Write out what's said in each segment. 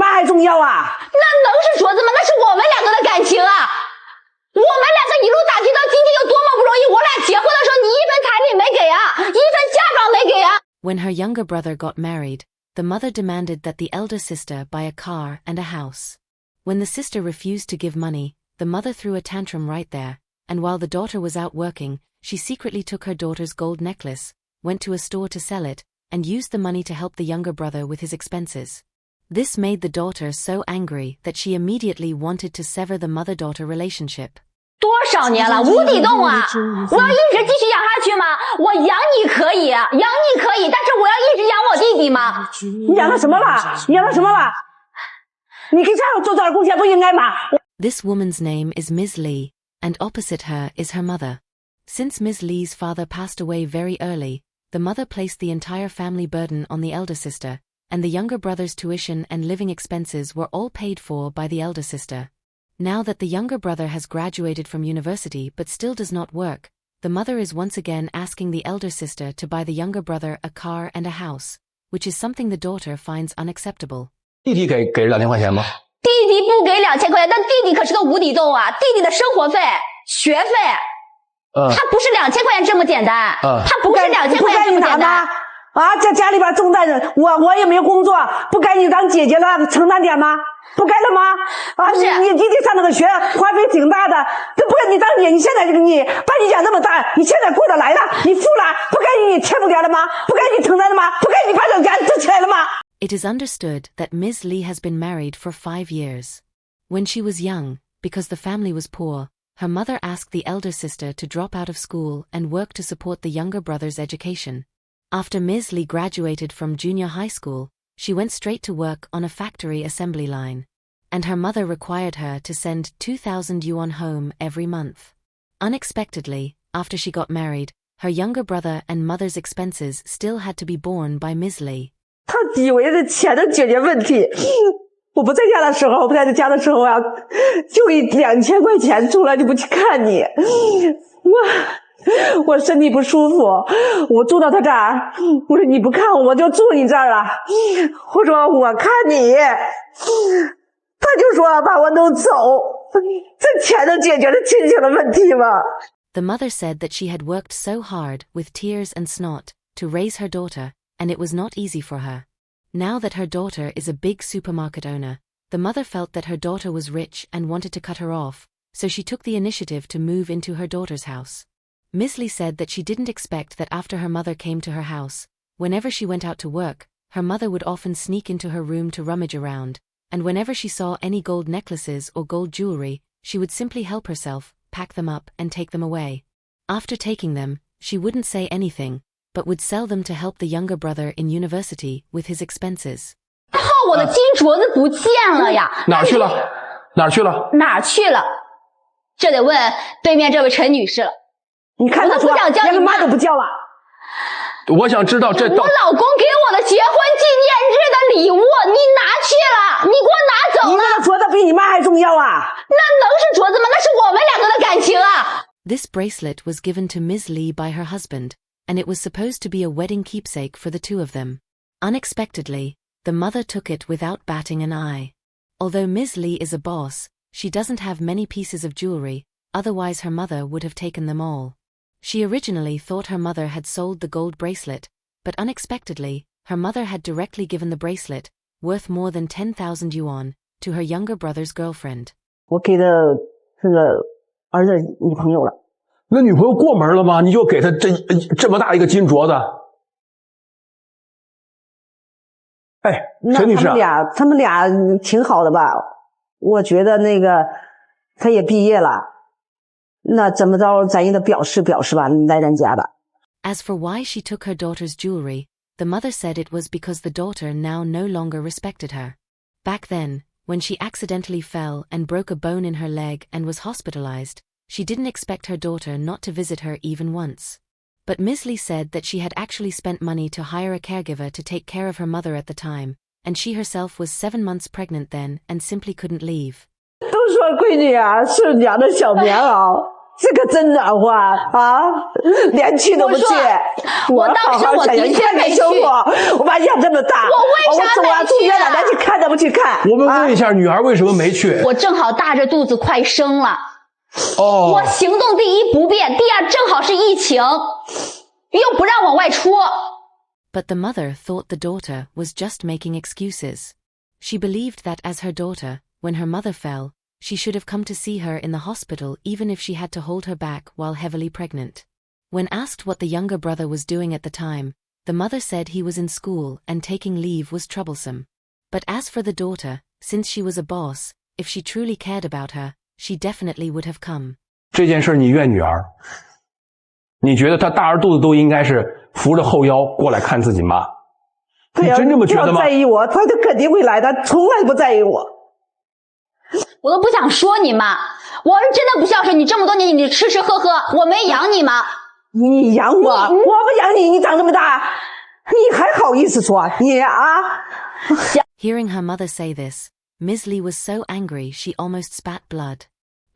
妈还重要啊！那能是镯子吗？那是我们两个的感情啊！我们两个一路打拼到今天有多么不容易！我俩结婚的时候，你一分彩礼没给啊，一分嫁妆没给啊。When her younger brother got married, the mother demanded that the elder sister buy a car and a house. When the sister refused to give money, the mother threw a tantrum right there, and while the daughter was out working, she secretly took her daughter's gold necklace, went to a store to sell it, and used the money to help the younger brother with his expenses. This made the daughter so angry that she immediately wanted to sever the mother-daughter relationship. 多少年了，无底洞啊！我要一直继续养下去吗？我养你可以，养你可以，但是我要一直养我弟弟吗？你养他什么了？你养他什么了？你给家里做点贡献不应该吗？ This woman's name is Ms. Lee, and opposite her is her mother. Since Ms. Lee's father passed away very early, the mother placed the entire family burden on the elder sister, and the younger brother's tuition and living expenses were all paid for by the elder sister. Now that the younger brother has graduated from university but still does not work, the mother is once again asking the elder sister to buy the younger brother a car and a house, which is something the daughter finds unacceptable. 弟弟给2000块钱吗？弟弟不给2000块钱，但弟弟可是个无底洞啊！弟弟的生活费、学费，他不是2000块钱这么简单，他不是2000块钱这么简单。啊，在家里边重担着，我也没有工作，不该你当姐姐了承担点吗？不该了吗？啊，你弟弟上那个学，花费挺大的，这不该你当姐，你现在你把你养那么大，你现在过得来了，你富了，不该你添补点了吗？不该你承担了吗？不该你把这家支起来了吗？ It is understood that Ms. Lee has been married for 5 years. When she was young, because the family was poor, her mother asked the elder sister to drop out of school and work to support the younger brother's education. After Ms. Lee graduated from junior high school, she went straight to work on a factory assembly line. And her mother required her to send 2,000 yuan home every month. Unexpectedly, after she got married, her younger brother and mother's expenses still had to be borne by Ms. Lee. 他以为这钱能解决问题。我不在家的时候，不在家的时候啊，就一2000块钱，出来就不去看你。我身体不舒服，我住到他这儿，我说你不看我就住你这儿了。我说我看你，他就说把我弄走。这钱能解决了亲情的问题吗？ The mother said that she had worked so hard, with tears and snot, to raise her daughter, and it was not easy for her. Now that her daughter is a big supermarket owner, the mother felt that her daughter was rich and wanted to cut her off, so she took the initiative to move into her daughter's house. Ms. Lee said that she didn't expect that after her mother came to her house, whenever she went out to work, her mother would often sneak into her room to rummage around, and whenever she saw any gold necklaces or gold jewelry, she would simply help herself, pack them up and take them away. After taking them, she wouldn't say anything, but would sell them to help the younger brother in university with his expenses. 套我的金镯子不见了呀！哪儿去了？哪儿去了？哪儿去了？这得问对面这位陈女士了。你看他说连个妈都不叫啊！我想知道这我老公给我的结婚纪念日的礼物，你拿去了，你给我拿走了。你那个镯子比你妈还重要啊！那能是镯子吗？那是我们两个的感情啊！ This bracelet was given to Ms. Lee by her husband, and it was supposed to be a wedding keepsake for the two of them. Unexpectedly, the mother took it without batting an eye. Although Ms. Lee is a boss, she doesn't have many pieces of jewelry, otherwise her mother would have taken them all. She originally thought her mother had sold the gold bracelet, but unexpectedly, her mother had directly given the bracelet, worth more than 10,000 yuan, to her younger brother's girlfriend. 我给他这个儿子女朋友了。那女朋友过门了吗？你就给他这么大一个金镯子？哎，陈女士啊，他们俩挺好的吧？我觉得那个他也毕业了。那怎么着，咱也得表示表示吧，来人家吧。 As for why she took her daughter's jewelry, the mother said it was because the daughter now no longer respected her. Back then, when she accidentally fell and broke a bone in her leg and was hospitalized, she didn't expect her daughter not to visit her even once. But Ms. Lee said that she had actually spent money to hire a caregiver to take care of her mother at the time, and she herself was 7 months pregnant then and simply couldn't leave. 都说闺女啊是养的小棉袄，这可真暖和啊！连去都不去。我当时我的确没去。我把你养这么大，我为啥没去啊？我要住院了，连去看都不去看。我们问一下，女儿为什么没去？我正好大着肚子快生了。哦。我行动第一不便，第二正好是疫情，又不让往外出。But the mother thought the daughter was just making excuses. She believed that as her daughter, when her mother fell, she should have come to see her in the hospital even if she had to hold her back while heavily pregnant. When asked what the younger brother was doing at the time, the mother said he was in school and taking leave was troublesome. But as for the daughter, since she was a boss, if she truly cared about her, she definitely would have come. 这件事你怨女儿，你觉得她大着肚子都应该是扶着后腰过来看自己妈？你真这么觉得吗？不要在意我，她就肯定会来的，从来不在意我。我都不想说你妈，我是真的不孝顺你，这么多年你吃吃喝喝，我没养你吗？你养我，我不养你，你长这么大，你还好意思说你啊？ Hearing her mother say this, Ms. Lee was so angry she almost spat blood.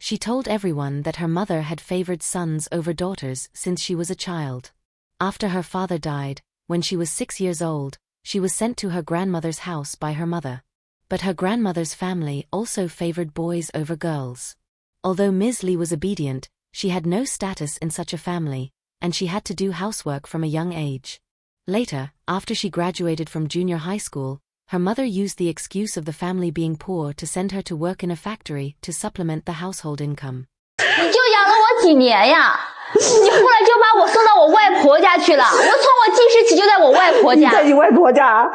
She told everyone that her mother had favored sons over daughters since she was a child. After her father died, when she was 6 years old, she was sent to her grandmother's house by her mother. But her grandmother's family also favored boys over girls. Although Ms. Lee was obedient, she had no status in such a family, and she had to do housework from a young age. Later, after she graduated from junior high school, her mother used the excuse of the family being poor to send her to work in a factory to supplement the household income. 你就养了我几年呀？你后来就把我送到我外婆家去了。我从我记事起就在我外婆家。在你外婆家，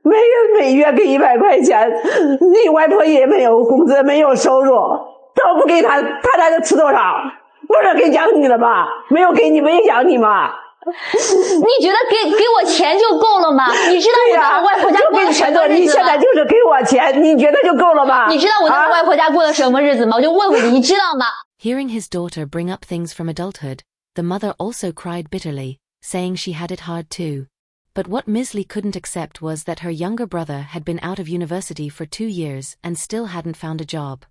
每月给100块钱，你外婆也没有工资，没有收入，都不给他能吃多少？不是给养你了吗？没有给你，没养你吗？你觉得给我钱就够了吗？你知道我在我外婆家过的什么日子吗？你现在就是给我钱，你觉得就够了吗？你知道我在我外婆家过的什么日子吗？我就问问你，你知道吗？ Hearing his daughter bring up things from adulthood, the mother also cried bitterly, saying she had it hard too. But what Ms. Lee couldn't accept was that her younger brother had been out of university for 2 years and still hadn't found a job.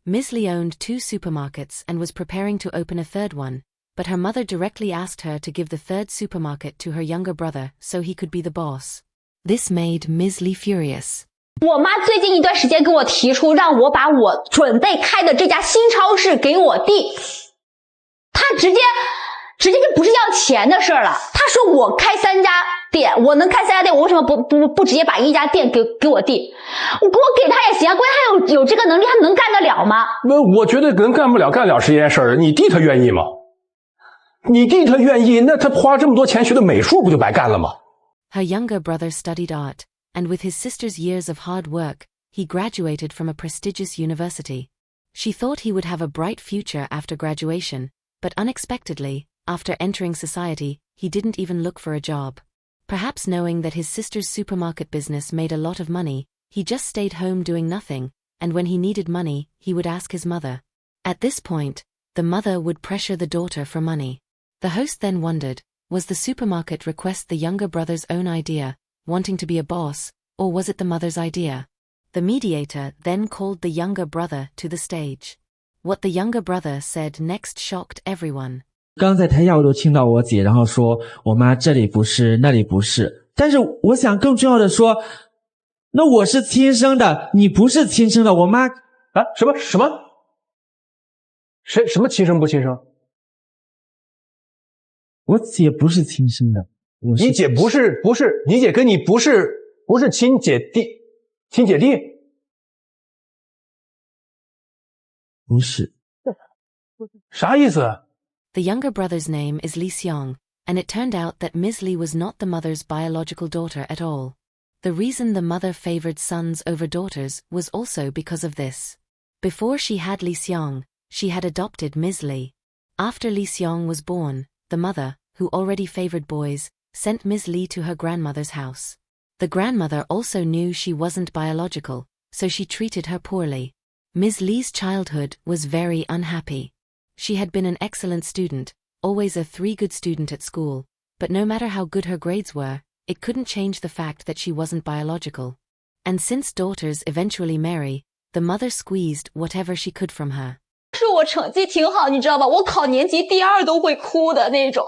Ms. Lee owned 2 supermarkets and was preparing to open a third one, but her mother directly asked her to give the third supermarket to her younger brother so he could be the boss. This made Ms. Lee furious. 我妈最近一段时间给我提出让我把我准备开的这家新超市给我弟，她直接就不是要钱的事了。她说我开3家店，我能开3家店，我为什么不直接把1家店给我弟？我给他也行啊，关键他有这个能力，他能干得了吗？我觉得能干不了干了是一件事儿，你弟他愿意吗？你弟他愿意，那他花这么多钱学的美术不就白干了吗？ Her younger brother studied art, and with his sister's years of hard work, he graduated from a prestigious university. She thought he would have a bright future after graduation, but unexpectedly, after entering society, he didn't even look for a job. Perhaps knowing that his sister's supermarket business made a lot of money, he just stayed home doing nothing, and when he needed money, he would ask his mother. At this point, the mother would pressure the daughter for money. The host then wondered, was the supermarket request the younger brother's own idea, wanting to be a boss, or was it the mother's idea? The mediator then called the younger brother to the stage. What the younger brother said next shocked everyone. 刚才台下我都听到我姐，然后说我妈这里不是，那里不是。但是我想更重要的说，那我是亲生的，你不是亲生的。我妈啊，什么？什么亲生不亲生？我姐不是亲生的。你姐不是，你姐跟你不是亲姐弟？不是。啥意思？ The younger brother's name is Lee Seong, and it turned out that Ms. Lee was not the mother's biological daughter at all. The reason the mother favored sons over daughters was also because of this. Before she had Lee Seong, she had adopted Ms. Lee. After Lee Seong was born, the mother, who already favored boys, sent Ms. Lee to her grandmother's house. The grandmother also knew she wasn't biological, so she treated her poorly. Ms. Lee's childhood was very unhappy. She had been an excellent student, always a 3-good student at school, but no matter how good her grades were, it couldn't change the fact that she wasn't biological. And since daughters eventually marry, the mother squeezed whatever she could from her. 是我成绩挺好，你知道吧？我考年级第2都会哭的那种。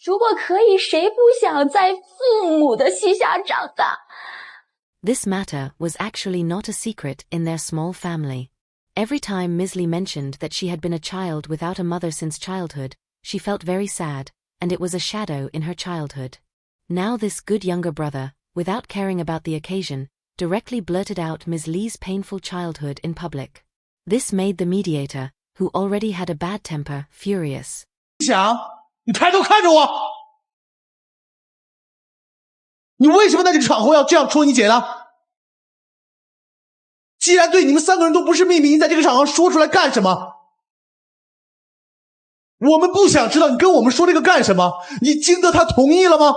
如果可以，谁不想在父母的膝下长大？ This matter was actually not a secret in their small family. Every time Misley mentioned that she had been a child without a mother since childhood, she felt very sad, and it was a shadow in her childhood. Now this good younger brother, without caring about the occasion, directly blurted out Ms. Lee's painful childhood in public. This made the mediator, who already had a bad temper, furious. 想，你抬头看着我，你为什么在这个场合要这样说你姐呢？既然对你们3个人都不是秘密，你在这个场合说出来干什么？我们不想知道你跟我们说这个干什么？你经得他同意了吗？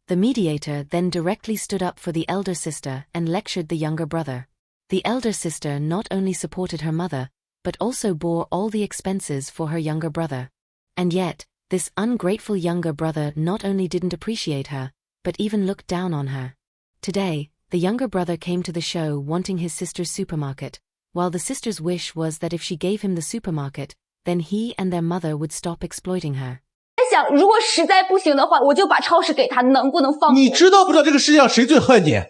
The mediator then directly stood up for the elder sister and lectured the younger brother. The elder sister not only supported her mother, but also bore all the expenses for her younger brother. And yet, this ungrateful younger brother not only didn't appreciate her, but even looked down on her. Today, the younger brother came to the show wanting his sister's supermarket, while the sister's wish was that if she gave him the supermarket, then he and their mother would stop exploiting her. 在想，如果实在不行的话，我就把超市给他，能不能放？你知道不知道这个世界上谁最恨你？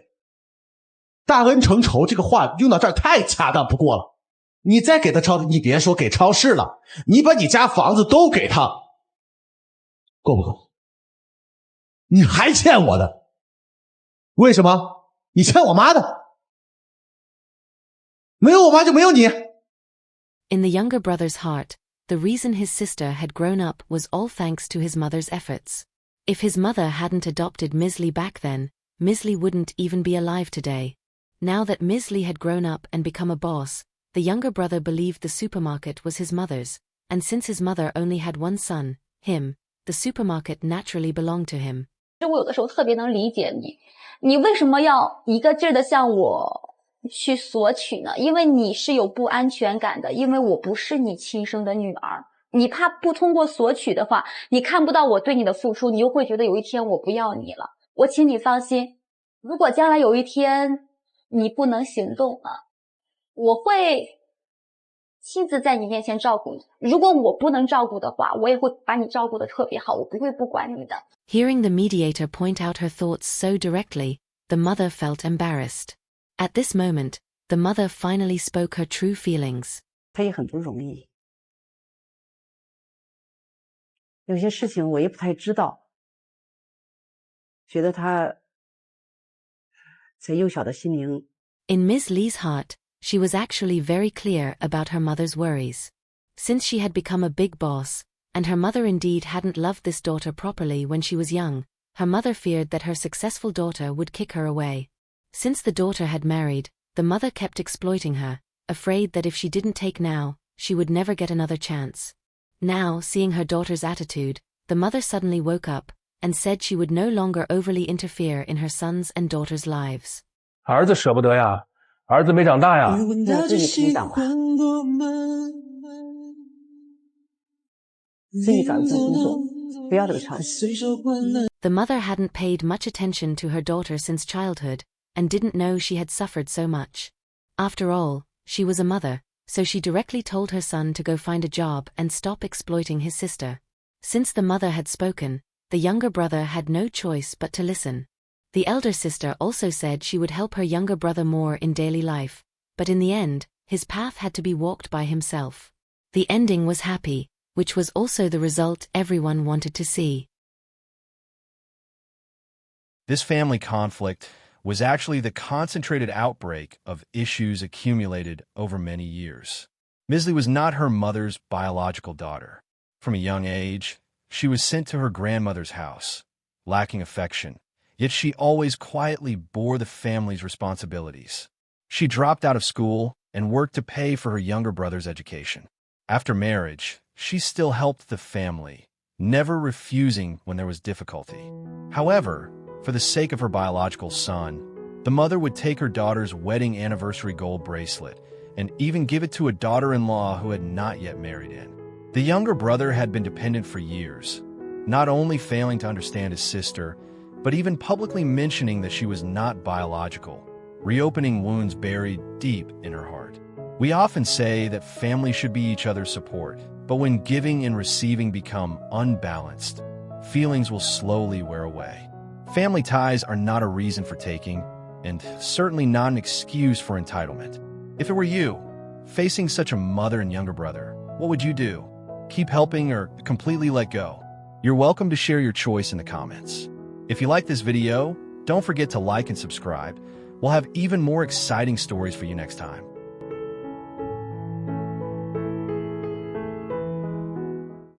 大恩成仇这个话用到这儿太恰当不过了。你再给他超市，你别说给超市了，你把你家房子都给他，够不够？你还欠我的。为什么？你欠我妈的。没有我妈就没有你。 In the younger brother's heart, the reason his sister had grown up was all thanks to his mother's efforts. If his mother hadn't adopted Misley back then, Misley wouldn't even be alive today. Now that Misley had grown up and become a boss, the younger brother believed the supermarket was his mother's, and since his mother only had one son, him, the supermarket naturally belonged to him. 我有的时候特别能理解你，你为什么要一个劲儿的向我去索取呢？因为你是有不安全感的，因为我不是你亲生的女儿。你怕不通过索取的话，你看不到我对你的付出，你又会觉得有一天我不要你了。我请你放心，如果将来有一天你不能行动了，我会亲自在你面前照顾你。如果我不能照顾的话，我也会把你照顾得特别好，我不会不管你的。Hearing the mediator point out her thoughts so directly, the mother felt embarrassed. At this moment, the mother finally spoke her true feelings. 他也很不容易，有些事情我也不太知道，觉得他在幼小的心灵。 In Ms. Lee's heart, she was actually very clear about her mother's worries. Since she had become a big boss, and her mother indeed hadn't loved this daughter properly when she was young, her mother feared that her successful daughter would kick her away. Since the daughter had married, the mother kept exploiting her, afraid that if she didn't take now, she would never get another chance. Now, seeing her daughter's attitude, the mother suddenly woke up, and said she would no longer overly interfere in her sons' and daughters' lives. 儿子舍不得呀，儿子没长大呀。我自己成长吧，自己找一份工作，不要这个超市。 The mother hadn't paid much attention to her daughter since childhood, and didn't know she had suffered so much. After all, she was a mother, so she directly told her son to go find a job and stop exploiting his sister. Since the mother had spoken, the younger brother had no choice but to listen. The elder sister also said she would help her younger brother more in daily life, but in the end, his path had to be walked by himself. The ending was happy, which was also the result everyone wanted to see. This family conflict was actually the concentrated outbreak of issues accumulated over many years. Misley was not her mother's biological daughter. From a young age, she was sent to her grandmother's house, lacking affection, yet she always quietly bore the family's responsibilities. She dropped out of school and worked to pay for her younger brother's education. After marriage, she still helped the family, never refusing when there was difficulty. However, for the sake of her biological son, the mother would take her daughter's wedding anniversary gold bracelet and even give it to a daughter-in-law who had not yet married in. The younger brother had been dependent for years, not only failing to understand his sister, but even publicly mentioning that she was not biological, reopening wounds buried deep in her heart. We often say that family should be each other's support, but when giving and receiving become unbalanced, feelings will slowly wear away. Family ties are not a reason for taking, and certainly not an excuse for entitlement. If it were you, facing such a mother and younger brother, what would you do? Keep helping or completely let go? You're welcome to share your choice in the comments. If you like this video, don't forget to like and subscribe. We'll have even more exciting stories for you next time.